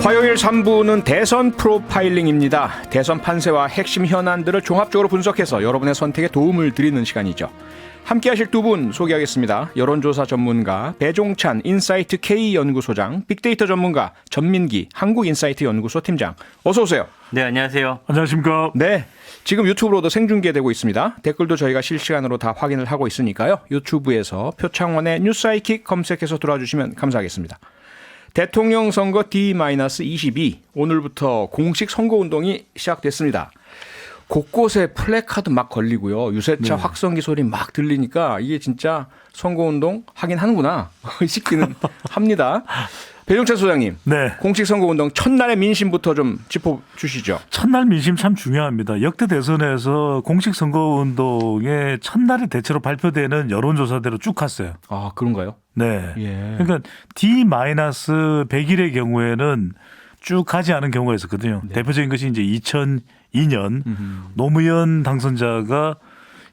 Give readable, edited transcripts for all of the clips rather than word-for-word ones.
화요일 3부는 대선 프로파일링입니다. 대선 판세와 핵심 현안들을 종합적으로 분석해서 여러분의 선택에 도움을 드리는 시간이죠. 함께 하실 두 분 소개하겠습니다. 여론조사 전문가 배종찬 인사이트 K연구소장, 빅데이터 전문가 전민기 한국인사이트 연구소 팀장. 어서 오세요. 네, 안녕하세요. 안녕하십니까. 네, 지금 유튜브로도 생중계되고 있습니다. 댓글도 저희가 실시간으로 다 확인을 하고 있으니까요. 유튜브에서 표창원의 뉴스아이킥 검색해서 들어와주시면 감사하겠습니다. 대통령 선거 D-22 오늘부터 공식 선거운동이 시작됐습니다. 곳곳에 플래카드 막 걸리고요. 유세차 확성기 소리 막 들리니까 이게 진짜 선거운동 하긴 하는구나 싶기는 합니다. 배종찬 소장님, 네. 공식 선거운동 첫날의 민심부터 좀 짚어주시죠. 첫날 민심 참 중요합니다. 역대 대선에서 공식 선거운동의 첫날이 대체로 발표되는 여론조사대로 쭉 갔어요. 아, 그런가요? 네. 예. 그러니까 D-100일의 경우에는 쭉 가지 않은 경우가 있었거든요. 네. 대표적인 것이 이제 2002년 노무현 당선자가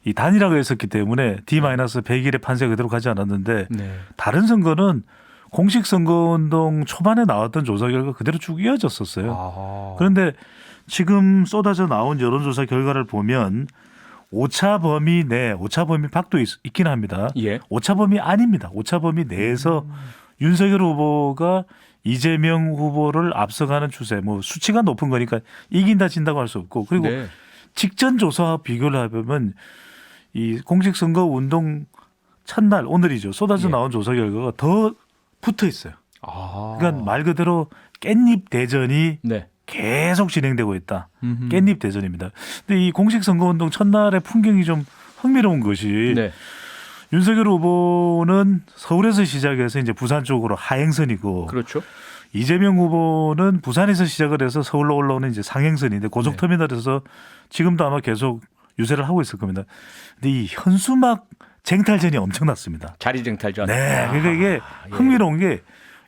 이 단일화가 있었기 때문에 D-100일의 판세 그대로 가지 않았는데 네. 다른 선거는 공식 선거운동 초반에 나왔던 조사 결과 그대로 쭉 이어졌었어요. 아. 그런데 지금 쏟아져 나온 여론조사 결과를 보면 오차 범위 내, 오차 범위 밖도 있긴 합니다. 예. 오차 범위 아닙니다. 오차 범위 내에서 윤석열 후보가 이재명 후보를 앞서가는 추세, 뭐 수치가 높은 거니까 이긴다 진다고 할 수 없고, 그리고 네. 직전 조사와 비교를 해보면 이 공식 선거 운동 첫날 오늘이죠. 쏟아져 예. 나온 조사 결과가 더 붙어 있어요. 아. 그러니까 말 그대로 깻잎 대전이 네. 계속 진행되고 있다. 깻잎 대전입니다. 근데 이 공식 선거운동 첫날의 풍경이 좀 흥미로운 것이 네. 윤석열 후보는 서울에서 시작해서 이제 부산 쪽으로 하행선이고, 그렇죠. 이재명 후보는 부산에서 시작을 해서 서울로 올라오는 이제 상행선인데 고속터미널에서 지금도 아마 계속 유세를 하고 있을 겁니다. 근데 이 현수막 쟁탈전이 엄청났습니다. 자리쟁탈전. 네. 그러니까 이게 흥미로운 게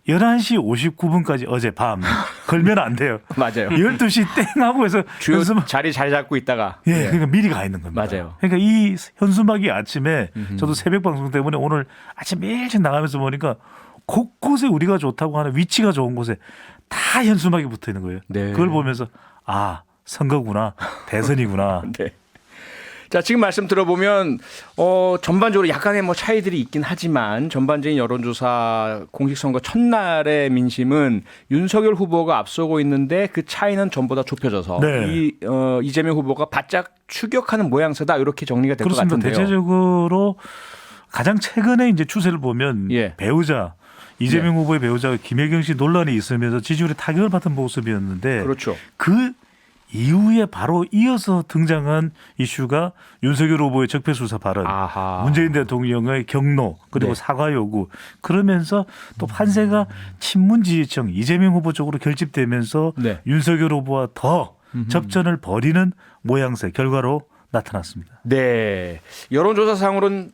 11시 59분까지 어제 밤 걸면 안 돼요. 맞아요. 12시 땡 하고 해서 주요 자리 잘 잡고 있다가. 예, 그러니까 미리 가 있는 겁니다. 맞아요. 그러니까 이 현수막이 아침에 저도 새벽 방송 때문에 오늘 아침 일찍 나가면서 보니까 곳곳에 우리가 좋다고 하는 위치가 좋은 곳에 다 현수막이 붙어 있는 거예요. 네. 그걸 보면서 아, 선거구나. 대선이구나. 네. 자, 지금 말씀 들어보면 전반적으로 약간의 뭐 차이들이 있긴 하지만 전반적인 여론조사 공식선거 첫날의 민심은 윤석열 후보가 앞서고 있는데 그 차이는 전부 다 좁혀져서 네. 이재명 후보가 바짝 추격하는 모양새다 이렇게 정리가 될 것 그렇습니다. 같은데요. 대체적으로 가장 최근에 이제 추세를 보면 예. 배우자 이재명 후보의 배우자 김혜경 씨 논란이 있으면서 지지율에 타격을 받은 모습이었는데 그렇죠. 그 이후에 바로 이어서 등장한 이슈가 윤석열 후보의 적폐수사 발언, 아하. 문재인 대통령의 경로 그리고 네. 사과 요구, 그러면서 또 판세가 친문 지지층 이재명 후보 쪽으로 결집되면서 네. 윤석열 후보와 더 접전을 벌이는 모양새 결과로 나타났습니다. 네. 여론조사상으로는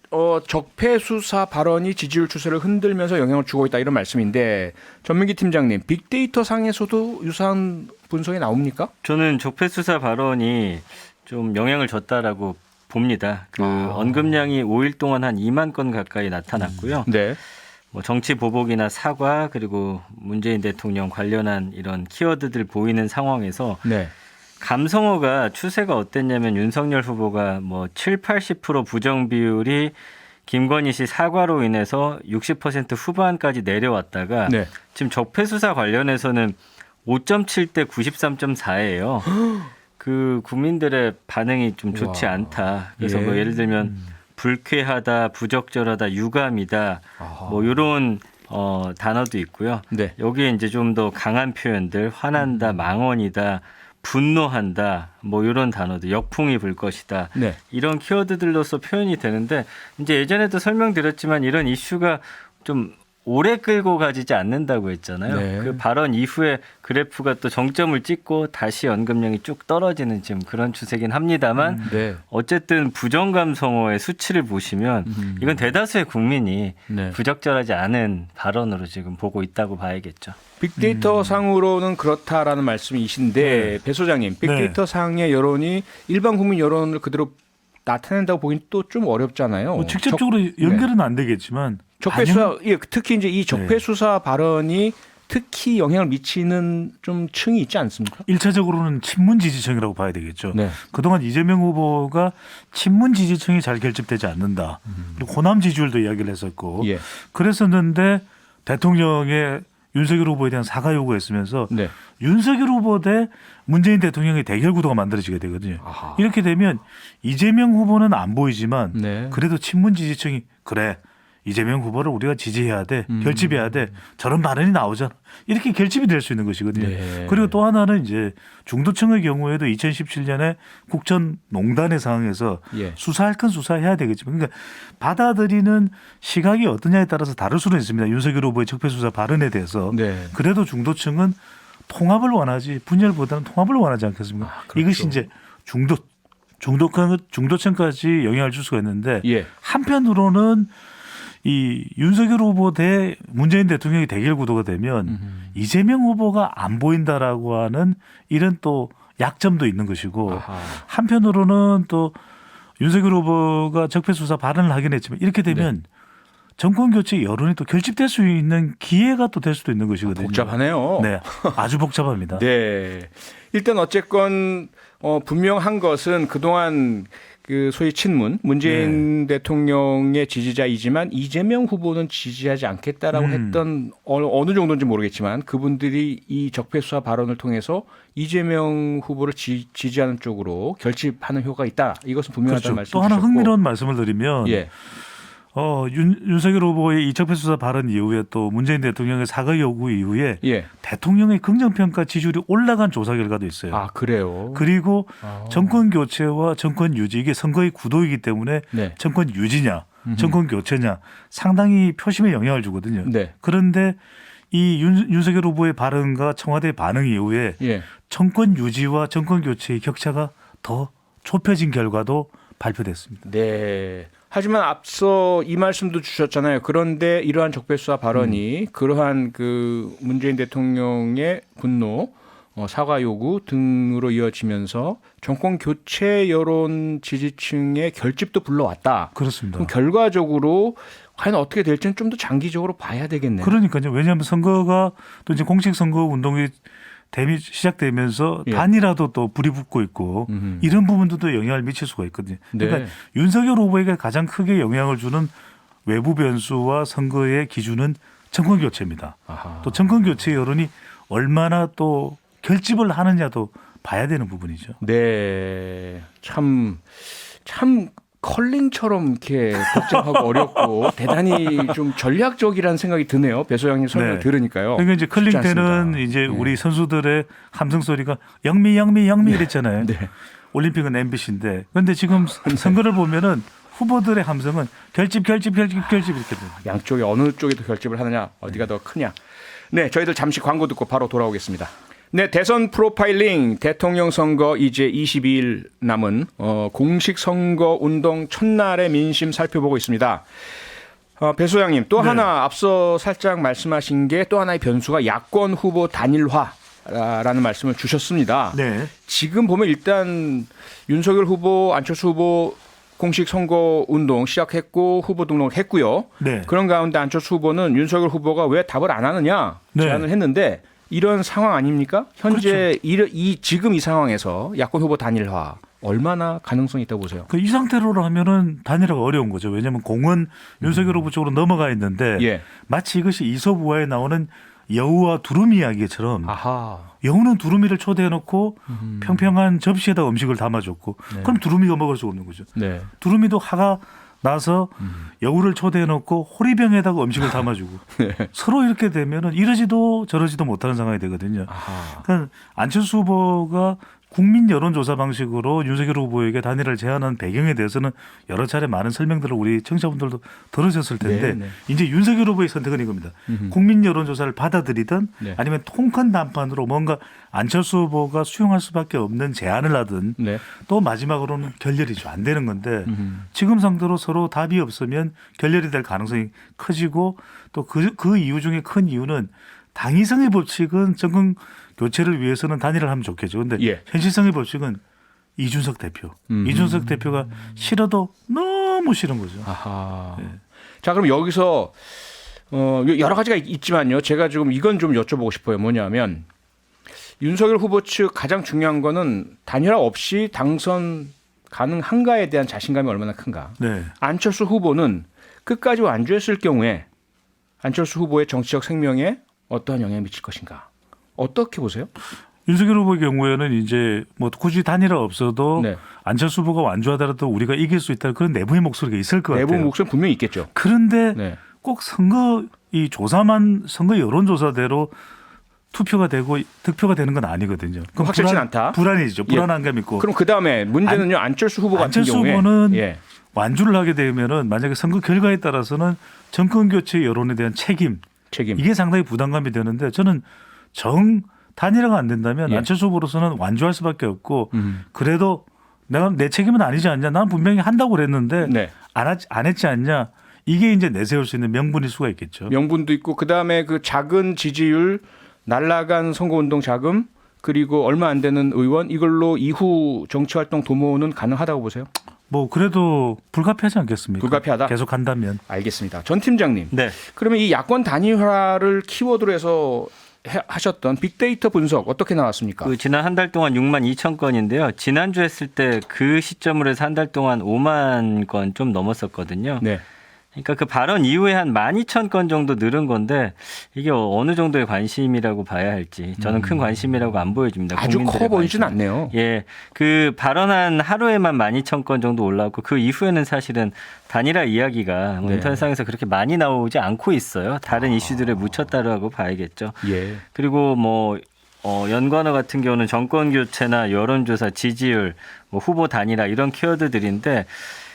적폐 수사 발언이 지지율 추세를 흔들면서 영향을 주고 있다 이런 말씀인데 전민기 팀장님, 빅데이터 상에서도 유사한 분석이 나옵니까? 저는 적폐 수사 발언이 좀 영향을 줬다라고 봅니다. 그 언급량이 5일 동안 한 2만 건 가까이 나타났고요. 네. 뭐 정치 보복이나 사과 그리고 문재인 대통령 관련한 이런 키워드들 보이는 상황에서 네. 감성어가 추세가 어땠냐면 윤석열 후보가 뭐 7, 80% 부정 비율이 김건희 씨 사과로 인해서 60% 후반까지 내려왔다가 네. 지금 적폐 수사 관련해서는 5.7대 93.4예요. 그 국민들의 반응이 좀 좋지 우와. 않다. 그래서 예. 뭐 예를 들면 불쾌하다, 부적절하다, 유감이다, 뭐 이런 단어도 있고요. 네. 여기에 이제 좀 더 강한 표현들, 화난다, 망언이다, 분노한다, 뭐 이런 단어들, 역풍이 불 것이다. 네. 이런 키워드들로서 표현이 되는데 이제 예전에도 설명드렸지만 이런 이슈가 좀 오래 끌고 가지지 않는다고 했잖아요. 네. 그 발언 이후에 그래프가 또 정점을 찍고 다시 언급량이 쭉 떨어지는 지금 그런 추세긴 합니다만 네. 어쨌든 부정감성어의 수치를 보시면 이건 대다수의 국민이 네. 부적절하지 않은 발언으로 지금 보고 있다고 봐야겠죠. 빅데이터 상으로는 그렇다라는 말씀이신데 배 소장님, 빅데이터 상의 여론이 일반 국민 여론을 그대로 나타낸다고 보기는 또 좀 어렵잖아요. 뭐 직접적으로 연결은 안 되겠지만 적폐 수사, 예, 특히 이제 이 적폐 수사 발언이 특히 영향을 미치는 좀 층이 있지 않습니까? 1차적으로는 친문 지지층이라고 봐야 되겠죠. 네. 그동안 이재명 후보가 친문 지지층이 잘 결집되지 않는다. 그리고 호남 지지율도 이야기를 했었고 예. 그랬었는데 대통령의 윤석열 후보에 대한 사과 요구했으면서 네. 윤석열 후보 대 문재인 대통령의 대결 구도가 만들어지게 되거든요. 아하. 이렇게 되면 이재명 후보는 안 보이지만 네. 그래도 친문 지지층이 그래 이재명 후보를 우리가 지지해야 돼 결집해야 돼 저런 발언이 나오잖아 이렇게 결집이 될 수 있는 것이거든요. 네. 그리고 또 하나는 이제 중도층의 경우에도 2017년에 국정농단의 상황에서 예. 수사할 건 수사해야 되겠지만 그러니까 받아들이는 시각이 어떠냐에 따라서 다를 수는 있습니다. 윤석열 후보의 적폐수사 발언에 대해서 네. 그래도 중도층은 통합을 원하지 분열보다는 통합을 원하지 않겠습니까? 그렇죠. 이것이 이제 중도층까지 영향을 줄 수가 있는데 예. 한편으로는 이 윤석열 후보 대 문재인 대통령의 대결 구도가 되면 이재명 후보가 안 보인다라고 하는 이런 또 약점도 있는 것이고 아하. 한편으로는 또 윤석열 후보가 적폐수사 발언을 하긴 했지만 이렇게 되면 정권 교체 여론이 또 결집될 수 있는 기회가 또 될 수도 있는 것이거든요. 복잡하네요. 네, 아주 복잡합니다. 네. 일단 어쨌건 분명한 것은 그동안 그 소위 친문 문재인 대통령의 지지자이지만 이재명 후보는 지지하지 않겠다라고 했던 어느 정도인지 모르겠지만 그분들이 이 적폐수사 발언을 통해서 이재명 후보를 지지하는 쪽으로 결집하는 효과가 있다. 이것은 분명하다는 그렇죠. 말씀 또 하나 주셨고. 흥미로운 말씀을 드리면 예. 윤석열 후보의 이 적폐수사 발언 이후에 또 문재인 대통령의 사과 요구 이후에 예. 대통령의 긍정평가 지지율이 올라간 조사 결과도 있어요. 아, 그래요. 그리고 아. 정권 교체와 정권 유지 이게 선거의 구도이기 때문에 네. 정권 유지냐 정권 교체냐 상당히 표심에 영향을 주거든요. 네. 그런데 이 윤석열 후보의 발언과 청와대 반응 이후에 예. 정권 유지와 정권 교체의 격차가 더 좁혀진 결과도 발표됐습니다. 네. 하지만 앞서 이 말씀도 주셨잖아요. 그런데 이러한 적폐수사 발언이 그러한 그 문재인 대통령의 분노, 사과 요구 등으로 이어지면서 정권 교체 여론 지지층의 결집도 불러왔다. 그렇습니다. 그럼 결과적으로 과연 어떻게 될지는 좀 더 장기적으로 봐야 되겠네요. 그러니까요. 왜냐하면 선거가 또 이제 공식 선거 운동이 시작되면서 예. 단이라도 또 불이 붙고 있고 이런 부분들도 영향을 미칠 수가 있거든요. 그러니까 네. 윤석열 후보에게 가장 크게 영향을 주는 외부 변수와 선거의 기준은 정권 교체입니다. 아하. 또 정권 교체 여론이 얼마나 또 결집을 하느냐도 봐야 되는 부분이죠. 네. 참 컬링처럼 이렇게 복잡하고 어렵고 대단히 좀 전략적이라는 생각이 드네요. 배 소장님 설명 네. 들으니까요. 그러니까 이제 컬링 쉽지 때는 않습니다. 이제 네. 우리 선수들의 함성 소리가 영미 영미 영미 이랬잖아요. 네. 올림픽은 MBC인데 그런데 지금 선거를 보면은 후보들의 함성은 결집 이렇게 돼요. 양쪽에 어느 쪽이 더 결집을 하느냐, 어디가 더 크냐. 네, 저희들 잠시 광고 듣고 바로 돌아오겠습니다. 네, 대선 프로파일링 대통령 선거 이제 22일 남은 공식 선거 운동 첫날의 민심 살펴보고 있습니다. 배 소장님 또 네. 하나 앞서 살짝 말씀하신 게 또 하나의 변수가 야권 후보 단일화라는 말씀을 주셨습니다. 네. 지금 보면 일단 윤석열 후보, 안철수 후보 공식 선거 운동 시작했고 후보 등록을 했고요. 네. 그런 가운데 안철수 후보는 윤석열 후보가 왜 답을 안 하느냐 제안을 네. 했는데 이런 상황 아닙니까? 현재 지금 이 상황에서 야권 후보 단일화 얼마나 가능성이 있다고 보세요? 이 상태로 하면은 단일화가 어려운 거죠. 왜냐하면 공은 윤석열 후보 쪽으로 넘어가 있는데 예. 마치 이것이 이솝우화에 나오는 여우와 두루미 이야기처럼 아하. 여우는 두루미를 초대해놓고 평평한 접시에다 음식을 담아줬고 네. 그럼 두루미가 먹을 수 없는 거죠. 네. 두루미도 화가 나서 여우를 초대해놓고 호리병에다가 음식을 담아주고 네. 서로 이렇게 되면은 이러지도 저러지도 못하는 상황이 되거든요. 아하. 그러니까 안철수 후보가 국민 여론조사 방식으로 윤석열 후보에게 단일화를 제안한 배경에 대해서는 여러 차례 많은 설명들을 우리 청취자분들도 들으셨을 텐데 네, 네. 이제 윤석열 후보의 선택은 이겁니다. 국민 여론조사를 받아들이든 네. 아니면 통큰 담판으로 뭔가 안철수 후보가 수용할 수밖에 없는 제안을 하든 네. 또 마지막으로는 결렬이죠. 안 되는 건데 지금 상태로 서로 답이 없으면 결렬이 될 가능성이 커지고 또 그 이유 중에 큰 이유는 당위성의 법칙은 정권 교체를 위해서는 단일화를 하면 좋겠죠. 그런데 예. 현실성의 법칙은 이준석 대표. 이준석 대표가 싫어도 너무 싫은 거죠. 아하. 네. 자, 그럼 여기서 여러 가지가 있지만요. 제가 지금 이건 좀 여쭤보고 싶어요. 뭐냐면 윤석열 후보 측 가장 중요한 거는 단일화 없이 당선 가능한가에 대한 자신감이 얼마나 큰가. 네. 안철수 후보는 끝까지 완주했을 경우에 안철수 후보의 정치적 생명에 어떠한 영향을 미칠 것인가. 어떻게 보세요? 윤석열 후보의 경우에는 이제 뭐 굳이 단일화 없어도 네. 안철수 후보가 완주하더라도 우리가 이길 수 있다는 그런 내부의 목소리가 있을 것 내부 같아요. 목소리 분명히 있겠죠. 그런데 네. 꼭 선거 이 조사만 선거 여론조사대로 투표가 되고 득표가 되는 건 아니거든요. 그럼 확실치 않다. 불안이죠. 예. 불안함감 있고. 그럼 그 다음에 문제는요. 안철수 후보 같은 안철수 경우에 후보는 예. 완주를 하게 되면은 만약에 선거 결과에 따라서는 정권 교체 여론에 대한 책임 이게 상당히 부담감이 되는데 저는 단일화가 안 된다면 예. 안철수 후보로서는 완주할 수밖에 없고 그래도 내가 내 책임은 아니지 않냐. 난 분명히 한다고 그랬는데 네. 안 했지 않냐. 이게 이제 내세울 수 있는 명분일 수가 있겠죠. 명분도 있고 그 다음에 그 작은 지지율 날라간 선거운동 자금 그리고 얼마 안 되는 의원 이걸로 이후 정치활동 도모는 가능하다고 보세요? 뭐 그래도 불가피하지 않겠습니까? 불가피하다? 계속 한다면. 알겠습니다. 전 팀장님. 네. 그러면 이 야권 단일화를 키워드로 해서 하셨던 빅데이터 분석 어떻게 나왔습니까? 그 지난 한 달 동안 6만 2천 건인데요. 지난주 했을 때 그 시점으로 해서 한 달 동안 5만 건 좀 넘었었거든요. 네. 그러니까 그 발언 이후에 한 12,000건 정도 늘은 건데 이게 어느 정도의 관심이라고 봐야 할지 저는 큰 관심이라고 안 보여집니다. 아주 커 국민들의 보이진 관심. 않네요. 예, 그 발언한 하루에만 12,000건 정도 올라왔고 그 이후에는 사실은 단일화 이야기가 뭐 네. 인터넷상에서 그렇게 많이 나오지 않고 있어요. 다른 이슈들에 묻혔다라고 봐야겠죠. 예. 그리고 뭐 연관어 같은 경우는 정권 교체나 여론조사, 지지율, 뭐 후보 단일화 이런 키워드들인데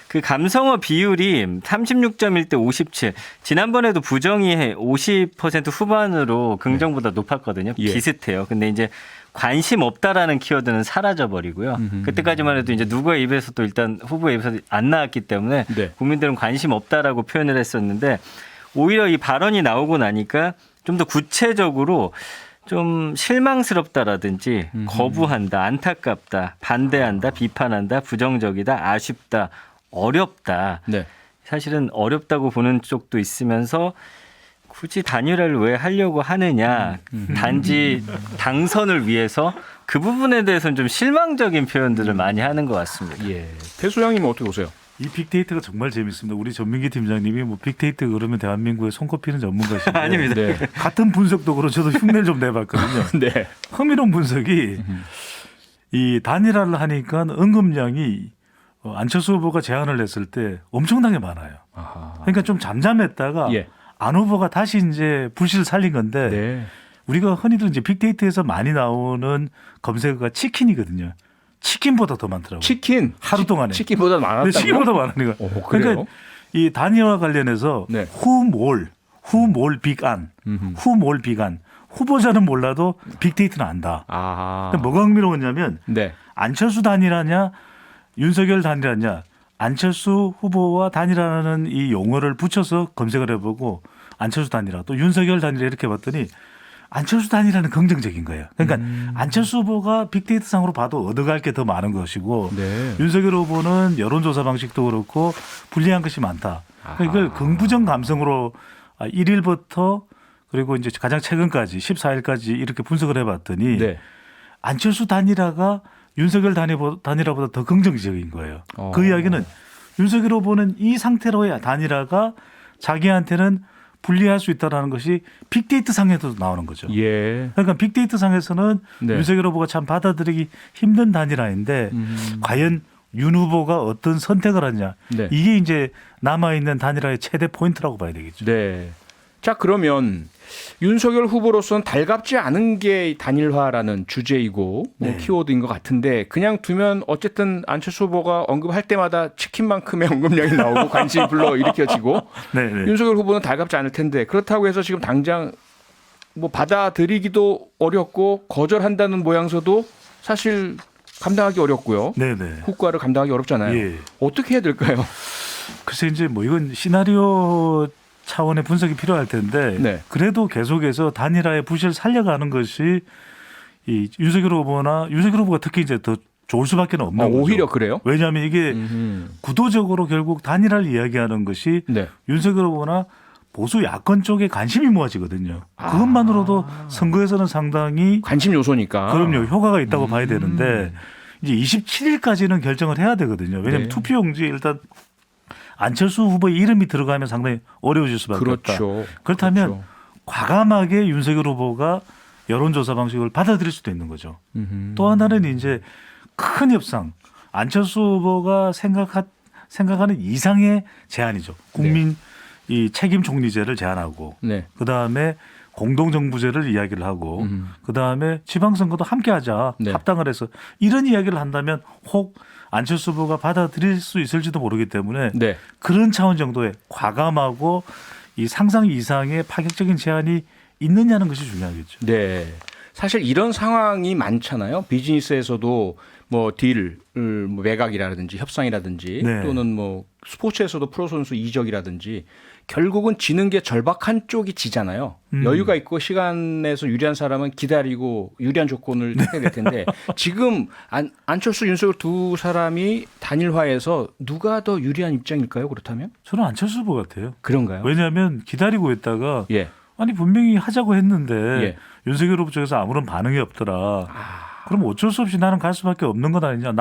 그 감성어 비율이 36.1대 57. 지난번에도 부정이 50% 후반으로 긍정보다 높았거든요. 예. 비슷해요. 근데 이제 관심 없다라는 키워드는 사라져 버리고요. 그때까지만 해도 이제 누구의 입에서도 일단 후보의 입에서 안 나왔기 때문에 네. 국민들은 관심 없다라고 표현을 했었는데 오히려 이 발언이 나오고 나니까 좀 더 구체적으로 좀 실망스럽다라든지 거부한다, 안타깝다, 반대한다, 비판한다, 부정적이다, 아쉽다, 어렵다. 네. 사실은 어렵다고 보는 쪽도 있으면서 굳이 단일화를 왜 하려고 하느냐. 단지 당선을 위해서 그 부분에 대해서는 좀 실망적인 표현들을 많이 하는 것 같습니다. 예. 배수양님은 어떻게 보세요? 이 빅데이터가 정말 재밌습니다. 우리 전민기 팀장님이 뭐 빅데이터 그러면 대한민국에 손꼽히는 전문가신데 아닙니다. 네. 같은 분석도 그렇고 저도 흉내를 좀 내봤거든요. 네. 흥미로운 분석이 이 단일화를 하니까 언급량이 안철수 후보가 제안을 했을 때 엄청나게 많아요. 아하. 그러니까 좀 잠잠했다가 예. 안 후보가 다시 이제 불씨를 살린 건데 네. 우리가 흔히들 이제 빅데이터에서 많이 나오는 검색어가 치킨이거든요. 치킨보다 더 많더라고요. 치킨 하루 동안에. 치킨보다 네, 많았다고요? 치킨보다 많으니까. 오, 그래요? 그러니까 이 단일화 관련해서 네. 후몰 빅안, 후몰 빅안. 후보자는 몰라도 빅데이터는 안다. 아. 근데 뭐가 흥미로웠냐면 네. 안철수 단일화냐 윤석열 단일화냐 안철수 후보와 단일화라는 이 용어를 붙여서 검색을 해보고 안철수 단일화 또 윤석열 단일화 이렇게 봤더니 안철수 단일화는 긍정적인 거예요. 그러니까 안철수 후보가 빅데이터상으로 봐도 얻어갈 게 더 많은 것이고 네. 윤석열 후보는 여론조사 방식도 그렇고 불리한 것이 많다. 그러니까 이걸 긍부정 감성으로 1일부터 그리고 이제 가장 최근까지 14일까지 이렇게 분석을 해봤더니 네. 안철수 단일화가 윤석열 단일화보다 더 긍정적인 거예요. 그 이야기는 윤석열 후보는 이 상태로의 단일화가 자기한테는 불리할 수 있다는 것이 빅데이터 상에도 나오는 거죠. 예. 그러니까 빅데이터 상에서는 네. 윤석열 후보가 참 받아들이기 힘든 단일화인데 과연 윤 후보가 어떤 선택을 하냐. 네. 이게 이제 남아있는 단일화의 최대 포인트라고 봐야 되겠죠. 네. 자, 그러면 윤석열 후보로서는 달갑지 않은 게 단일화라는 주제이고 뭐 네. 키워드인 것 같은데 그냥 두면 어쨌든 안철수 후보가 언급할 때마다 치킨만큼의 언급량이 나오고 관심이 불러 일으켜지고 네, 네. 윤석열 후보는 달갑지 않을 텐데 그렇다고 해서 지금 당장 뭐 받아들이기도 어렵고 거절한다는 모양새도 사실 감당하기 어렵고요. 네, 네. 후과를 감당하기 어렵잖아요. 예. 어떻게 해야 될까요? 글쎄 이제 뭐 이건 시나리오 차원의 분석이 필요할 텐데 네. 그래도 계속해서 단일화의 부실을 살려가는 것이 이 윤석열 후보가 특히 이제 더 좋을 수밖에 없는 거죠. 오히려 그래요? 왜냐하면 이게 구도적으로 결국 단일화를 이야기하는 것이 네. 윤석열 후보나 보수 야권 쪽에 관심이 모아지거든요. 그것만으로도 선거에서는 상당히 관심 요소니까. 그럼요 효과가 있다고 봐야 되는데 이제 27일까지는 결정을 해야 되거든요. 왜냐하면 네. 투표용지에 일단 안철수 후보의 이름이 들어가면 상당히 어려워질 수밖에 없다. 그렇죠. 그렇다면 그렇죠. 과감하게 윤석열 후보가 여론조사 방식을 받아들일 수도 있는 거죠. 또 하나는 이제 큰 협상, 안철수 후보가 생각하는 이상의 제안이죠. 국민 이 책임 총리제를 제안하고 네. 그다음에 공동정부제를 이야기를 하고 그다음에 지방선거도 함께하자 네. 합당을 해서 이런 이야기를 한다면 혹 안철수 후보가 받아들일 수 있을지도 모르기 때문에 네. 그런 차원 정도의 과감하고 이 상상 이상의 파격적인 제안이 있느냐는 것이 중요하겠죠. 네. 사실 이런 상황이 많잖아요. 비즈니스에서도 뭐 딜, 뭐 매각이라든지 협상이라든지 네. 또는 뭐 스포츠에서도 프로선수 이적이라든지 결국은 지는 게 절박한 쪽이 지잖아요. 여유가 있고 시간에서 유리한 사람은 기다리고 유리한 조건을 택해야 될 텐데 지금 안철수, 윤석열 두 사람이 단일화해서 누가 더 유리한 입장일까요? 그렇다면? 저는 안철수 후보 같아요. 그런가요? 왜냐하면 기다리고 있다가 예. 아니 분명히 하자고 했는데 예. 윤석열 후보 쪽에서 아무런 반응이 없더라. 그럼 어쩔 수 없이 나는 갈 수밖에 없는 것 아니냐.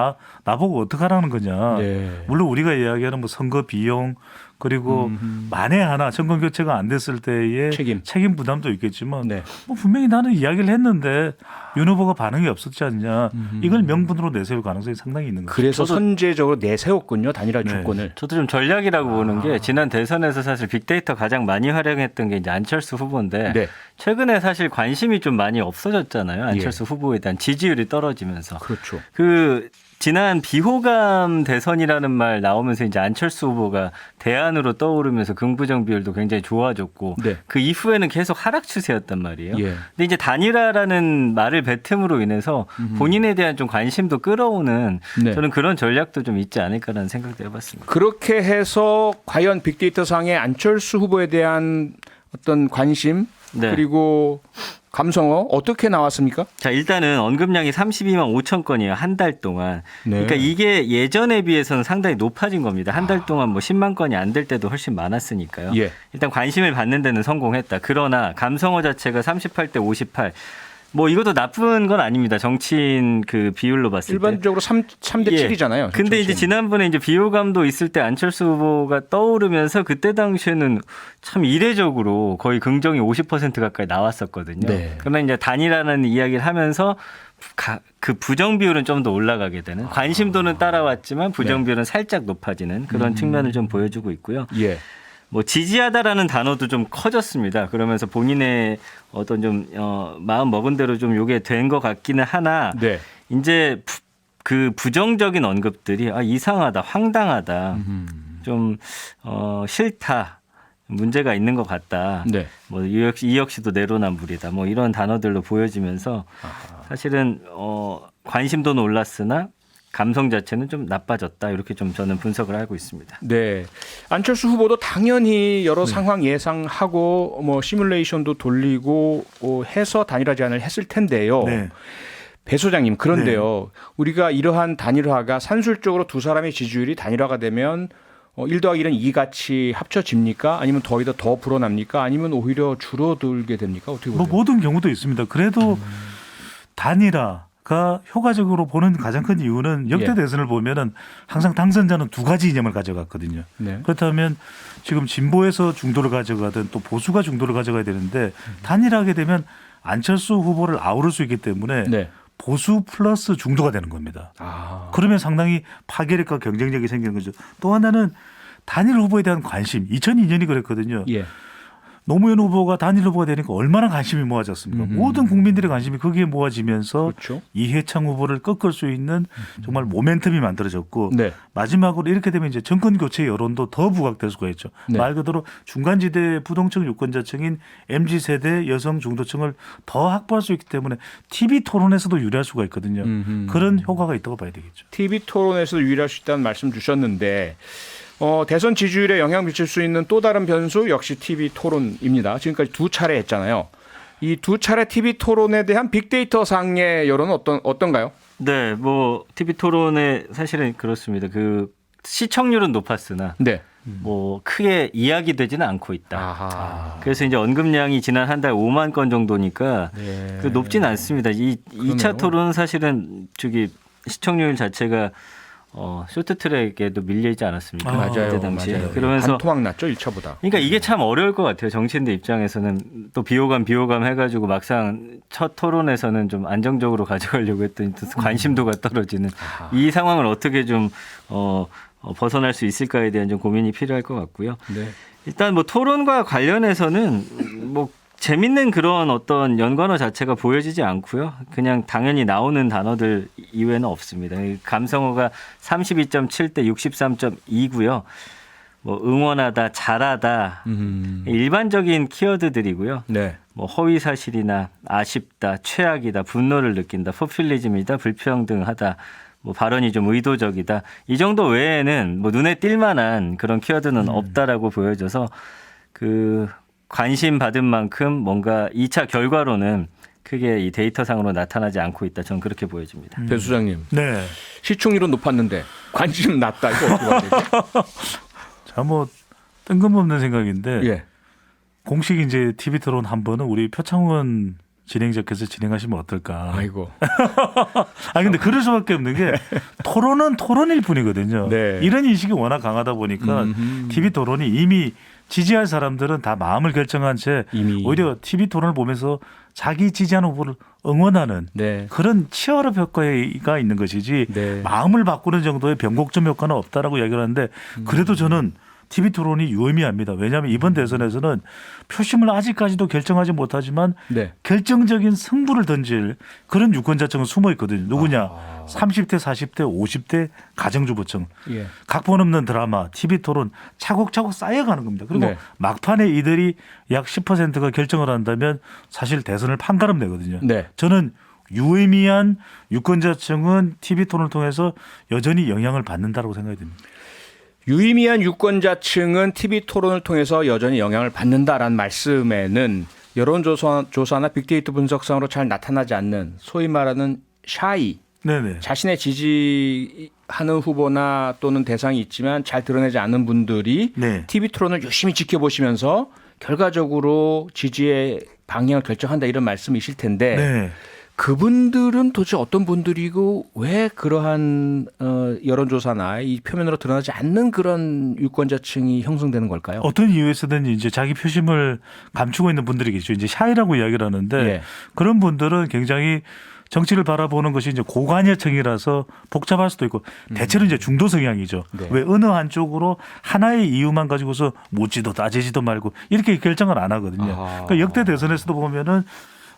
나보고 어떡하라는 거냐. 네. 물론 우리가 이야기하는 뭐 선거 비용 그리고 만에 하나 정권 교체가 안 됐을 때의 책임 부담도 있겠지만 네. 뭐 분명히 나는 이야기를 했는데 윤 후보가 반응이 없었지 않냐. 이걸 명분으로 내세울 가능성이 상당히 있는 거죠. 그래서 선제적으로 내세웠군요. 단일화 네. 조건을. 저도 좀 전략이라고 보는 게 지난 대선에서 사실 빅데이터 가장 많이 활용했던 게 이제 안철수 후보인데 네. 최근에 사실 관심이 좀 많이 없어졌잖아요. 안철수 후보에 대한 지지율이 떨어지면서. 그렇죠. 그 지난 비호감 대선이라는 말 나오면서 이제 안철수 후보가 대안으로 떠오르면서 긍부정 비율도 굉장히 좋아졌고 네. 그 이후에는 계속 하락 추세였단 말이에요. 예. 근데 이제 단일화라는 말을 뱉음으로 인해서 본인에 대한 좀 관심도 끌어오는 네. 저는 그런 전략도 좀 있지 않을까라는 생각도 해봤습니다. 그렇게 해서 과연 빅데이터 상의 안철수 후보에 대한 어떤 관심 네. 그리고 감성어 어떻게 나왔습니까? 자, 일단은 언급량이 32만 5천 건이에요. 한 달 동안. 네. 그러니까 이게 예전에 비해서는 상당히 높아진 겁니다. 한 달 동안 뭐 10만 건이 안 될 때도 훨씬 많았으니까요. 예. 일단 관심을 받는 데는 성공했다. 그러나 감성어 자체가 38대 58. 뭐 이것도 나쁜 건 아닙니다. 정치인 그 비율로 봤을 때. 일반적으로 3대 예. 7이잖아요. 근데 이제 지난번에 이제 비호감도 있을 때 안철수 후보가 떠오르면서 그때 당시에는 참 이례적으로 거의 긍정이 50% 가까이 나왔었거든요. 네. 그러나 이제 단일화라는 이야기를 하면서 그 부정 비율은 좀 더 올라가게 되는 관심도는 따라왔지만 부정 비율은 살짝 높아지는 그런 측면을 좀 보여주고 있고요. 예. 뭐 지지하다라는 단어도 좀 커졌습니다. 그러면서 본인의 어떤 좀 마음 먹은 대로 좀 요게 된 것 같기는 하나 네. 이제 그 부정적인 언급들이 이상하다, 황당하다, 좀 싫다, 문제가 있는 것 같다. 네. 뭐 이 역시도 내로남불이다. 뭐 이런 단어들로 보여지면서 사실은 관심도는 올랐으나 감성 자체는 좀 나빠졌다. 이렇게 좀 저는 분석을 하고 있습니다. 네. 안철수 후보도 당연히 여러 상황 예상하고 뭐 시뮬레이션도 돌리고 해서 단일화 제안을 했을 텐데요. 네. 배 소장님 그런데요. 우리가 이러한 단일화가 산술적으로 두 사람의 지지율이 단일화가 되면 1 더하기 1은 2 같이 합쳐집니까? 아니면 더 불어납니까? 아니면 오히려 줄어들게 됩니까? 어떻게 보세요? 뭐 모든 경우도 있습니다. 그래도 단일화가 효과적으로 보는 가장 큰 이유는 역대 예. 대선을 보면은 항상 당선자는 두 가지 이념을 가져갔거든요. 네. 그렇다면 지금 진보에서 중도를 가져가든 또 보수가 중도를 가져가야 되는데 단일화하게 되면 안철수 후보를 아우를 수 있기 때문에 네. 보수 플러스 중도가 되는 겁니다. 그러면 상당히 파괴력과 경쟁력이 생기는 거죠. 또 하나는 단일 후보에 대한 관심. 2002년이 그랬거든요. 예. 노무현 후보가 단일 후보가 되니까 얼마나 관심이 모아졌습니까? 모든 국민들의 관심이 거기에 모아지면서 그렇죠. 이해창 후보를 꺾을 수 있는 정말 모멘텀이 만들어졌고 네. 마지막으로 이렇게 되면 이제 정권 교체 여론도 더 부각될 수가 있죠. 네. 말 그대로 중간지대 부동층 유권자층인 MZ세대 여성 중도층을 더 확보할 수 있기 때문에 TV 토론에서도 유리할 수가 있거든요. 그런 효과가 있다고 봐야 되겠죠. TV 토론에서도 유리할 수 있다는 말씀 주셨는데 대선 지지율에 영향 미칠 수 있는 또 다른 변수 역시 TV 토론입니다. 지금까지 두 차례 했잖아요. 이 두 차례 TV 토론에 대한 빅데이터 상의 여론은 어떤가요? 네, 뭐 TV 토론에 사실은 그렇습니다. 그 시청률은 높았으나 네. 뭐 크게 이야기되지는 않고 있다. 아하. 그래서 이제 언급량이 지난 한 달 5만 건 정도니까 네. 그 높진 않습니다. 이 2차 토론은 사실은 시청률 자체가 쇼트트랙에도 밀리지 않았습니까? 맞아요. 그때 당시에. 맞아요. 그러면서 반토막 났죠 1차보다. 그러니까 이게 참 어려울 것 같아요. 정치인들 입장에서는 또 비호감 해가지고 막상 첫 토론에서는 좀 안정적으로 가져가려고 했더니 또 관심도가 떨어지는 이 상황을 어떻게 좀 벗어날 수 있을까에 대한 좀 고민이 필요할 것 같고요. 네. 일단 뭐 토론과 관련해서는 뭐 재밌는 그런 어떤 연관어 자체가 보여지지 않고요. 그냥 당연히 나오는 단어들 이외에는 없습니다. 감성어가 32.7대 63.2고요. 뭐 응원하다, 잘하다, 일반적인 키워드들이고요. 네. 뭐 허위 사실이나 아쉽다, 최악이다, 분노를 느낀다, 포퓰리즘이다, 불평등하다. 뭐 발언이 좀 의도적이다. 이 정도 외에는 뭐 눈에 띌 만한 그런 키워드는 없다라고 보여져서 그 관심 받은 만큼 뭔가 2차 결과로는 크게 이 데이터상으로 나타나지 않고 있다. 저는 그렇게 보여집니다. 배 수장님. 네. 시청률은 높았는데 관심은 낮다. 이거 어떻게 봐야 되죠? 자, 뭐 뜬금없는 생각인데 예. 공식 이제 TV 토론 한 번은 우리 표창원 진행자께서 진행하시면 어떨까? 아이고. 아 근데 그럴 수밖에 없는 게 토론은 토론일 뿐이거든요. 네. 이런 인식이 워낙 강하다 보니까 TV 토론이 이미 지지할 사람들은 다 마음을 결정한 채 이미. 오히려 TV 토론을 보면서 자기 지지하는 후보를 응원하는 네. 그런 치열한 효과가 있는 것이지 네. 마음을 바꾸는 정도의 변곡점 효과는 없다라고 이야기를 하는데 그래도 저는 TV 토론이 유의미합니다. 왜냐하면 이번 대선에서는 표심을 아직까지도 결정하지 못하지만 네. 결정적인 승부를 던질 그런 유권자층은 숨어 있거든요. 누구냐? 30대, 40대, 50대 가정주부층. 예. 각본 없는 드라마, TV 토론 차곡차곡 쌓여가는 겁니다. 그리고 네. 막판에 이들이 약 10%가 결정을 한다면 사실 대선을 판가름 내거든요. 네. 저는 유의미한 유권자층은 TV 토론을 통해서 여전히 영향을 받는다고 생각이 듭니다. 유의미한 유권자층은 TV 토론을 통해서 여전히 영향을 받는다라는 말씀에는 여론조사나 빅데이터 분석상으로 잘 나타나지 않는 소위 말하는 샤이, 네네. 자신의 지지하는 후보나 또는 대상이 있지만 잘 드러내지 않는 분들이 네. TV 토론을 유심히 지켜보시면서 결과적으로 지지의 방향을 결정한다 이런 말씀이실 텐데 네. 그분들은 도대체 어떤 분들이고 왜 그러한 여론조사나 이 표면으로 드러나지 않는 그런 유권자층이 형성되는 걸까요? 어떤 이유에서든 이제 자기 표심을 감추고 있는 분들이겠죠. 이제 샤이라고 이야기를 하는데 예. 그런 분들은 굉장히 정치를 바라보는 것이 이제 고관여층이라서 복잡할 수도 있고 대체로 이제 중도 성향이죠. 네. 왜 어느 한쪽으로 하나의 이유만 가지고서 묻지도 따지지도 말고 이렇게 결정을 안 하거든요. 그러니까 역대 대선에서도 보면은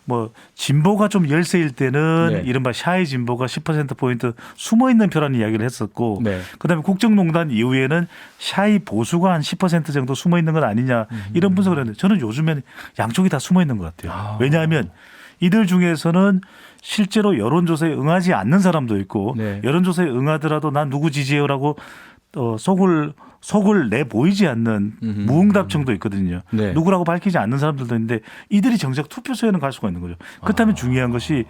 뭐 진보가 좀 열세일 때는 네. 이른바 샤이 진보가 10%포인트 숨어 있는 표라는 이야기를 했었고 네. 그다음에 국정농단 이후에는 샤이 보수가 한 10% 정도 숨어 있는 건 아니냐 이런 분석을 했는데 저는 요즘에는 양쪽이 다 숨어 있는 것 같아요. 왜냐하면 이들 중에서는 실제로 여론조사에 응하지 않는 사람도 있고 네. 여론조사에 응하더라도 난 누구 지지해요라고 속을 내 보이지 않는 무응답층도 있거든요. 네. 누구라고 밝히지 않는 사람들도 있는데 이들이 정작 투표소에는 갈 수가 있는 거죠. 그렇다면 중요한 것이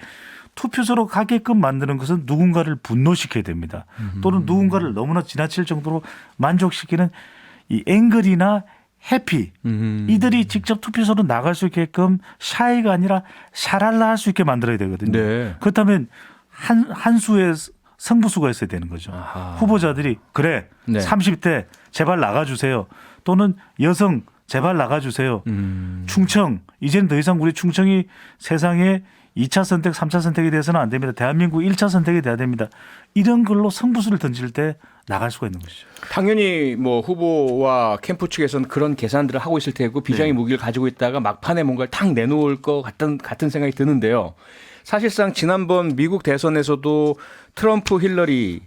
투표소로 가게끔 만드는 것은 누군가를 분노시켜야 됩니다. 또는 누군가를 너무나 지나칠 정도로 만족시키는 이 앵글이나 해피 이들이 직접 투표소로 나갈 수 있게끔 샤이가 아니라 샤랄라 할 수 있게 만들어야 되거든요. 네. 그렇다면 한 수의 승부수가 있어야 되는 거죠. 아하. 후보자들이 그래 네. 30대 제발 나가주세요. 또는 여성 제발 나가주세요. 충청 이제는 더 이상 우리 충청이 세상에 2차 선택, 3차 선택이 돼서는 안 됩니다. 대한민국 1차 선택이 돼야 됩니다. 이런 걸로 승부수를 던질 때 나갈 수가 있는 것이죠. 당연히 뭐 후보와 캠프 측에서는 그런 계산들을 하고 있을 테고 비장의 무기를 가지고 있다가 막판에 뭔가를 탁 내놓을 것 같은 생각이 드는데요. 사실상 지난번 미국 대선에서도 트럼프 힐러리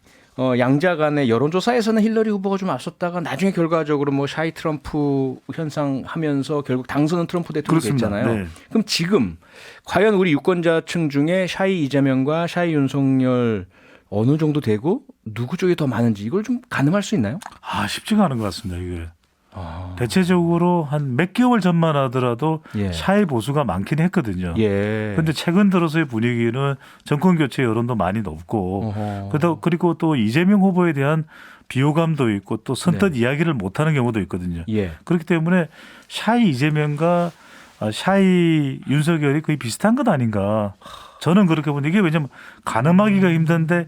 양자 간의 여론조사에서는 힐러리 후보가 좀 앞섰다가 나중에 결과적으로 뭐 샤이 트럼프 현상 하면서 결국 당선은 트럼프 대통령이 그렇습니다. 됐잖아요. 네. 그럼 지금 과연 우리 유권자층 중에 샤이 이재명과 샤이 윤석열 어느 정도 되고 누구 쪽이 더 많은지 이걸 좀 가늠할 수 있나요? 쉽지가 않은 것 같습니다. 이게 대체적으로 한 몇 개월 전만 하더라도 예. 샤이 보수가 많긴 했거든요. 예. 그런데 최근 들어서의 분위기는 정권 교체 여론도 많이 높고 어허. 그리고 또 이재명 후보에 대한 비호감도 있고 또 선뜻 이야기를 못하는 경우도 있거든요. 예. 그렇기 때문에 샤이 이재명과 샤이 윤석열이 거의 비슷한 것 아닌가. 저는 그렇게 보는데 이게 왜냐하면 가늠하기가 힘든데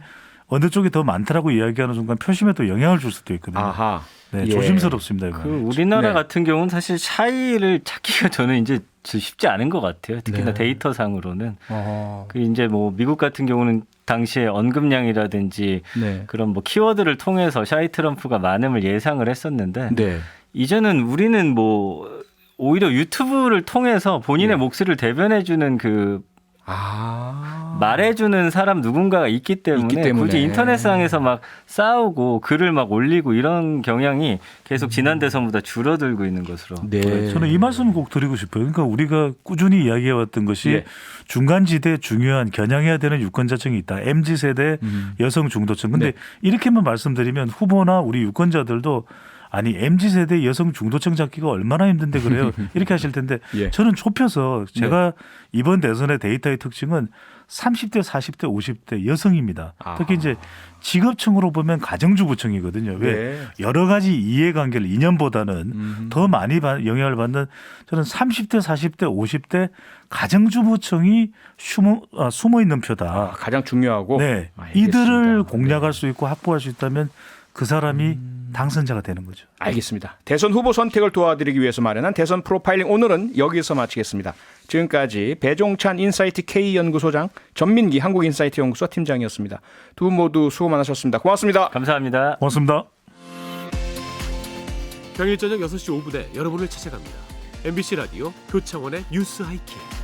어느 쪽이 더 많다라고 이야기하는 순간 표심에 또 영향을 줄 수도 있거든요. 아하. 네, 예. 조심스럽습니다. 이번에. 그 우리나라 네. 같은 경우는 사실 샤이를 찾기가 저는 이제 쉽지 않은 것 같아요. 특히나 네. 데이터상으로는. 어허. 그 이제 뭐 미국 같은 경우는 당시에 언급량이라든지 네. 그런 뭐 키워드를 통해서 샤이 트럼프가 많음을 예상을 했었는데 네. 이제는 우리는 뭐 오히려 유튜브를 통해서 본인의 예. 목소리를 대변해주는 그 말해주는 사람 누군가가 있기 때문에 굳이 인터넷상에서 막 싸우고 글을 막 올리고 이런 경향이 계속 지난 대선보다 줄어들고 있는 것으로. 네. 저는 이 말씀을 꼭 드리고 싶어요. 그러니까 우리가 꾸준히 이야기해왔던 것이 예. 중간지대에 중요한 겨냥해야 되는 유권자층이 있다. MZ세대 여성 중도층. 근데 네. 이렇게만 말씀드리면 후보나 우리 유권자들도 아니 MZ세대 여성 중도층 잡기가 얼마나 힘든데 그래요. 이렇게 하실 텐데 예. 저는 좁혀서 제가 이번 대선의 데이터의 특징은 30대, 40대, 50대 여성입니다. 특히 이제 직업층으로 보면 가정주부층이거든요. 왜 네. 여러 가지 이해관계를 인연보다는 더 많이 영향을 받는 저는 30대, 40대, 50대 가정주부층이 숨어 있는 표다. 가장 중요하고. 네, 알겠습니다. 이들을 공략할 수 있고 확보할 수 있다면 그 사람이 당선자가 되는 거죠. 알겠습니다. 대선 후보 선택을 도와드리기 위해서 마련한 대선 프로파일링 오늘은 여기서 마치겠습니다. 지금까지 배종찬 인사이트 K연구소장, 전민기 한국인사이트 연구소 팀장이었습니다. 두 분 모두 수고 많으셨습니다. 고맙습니다. 감사합니다. 고맙습니다. 평일 저녁 6시 5분에 여러분을 찾아갑니다. MBC 라디오 표창원의 뉴스 하이킥.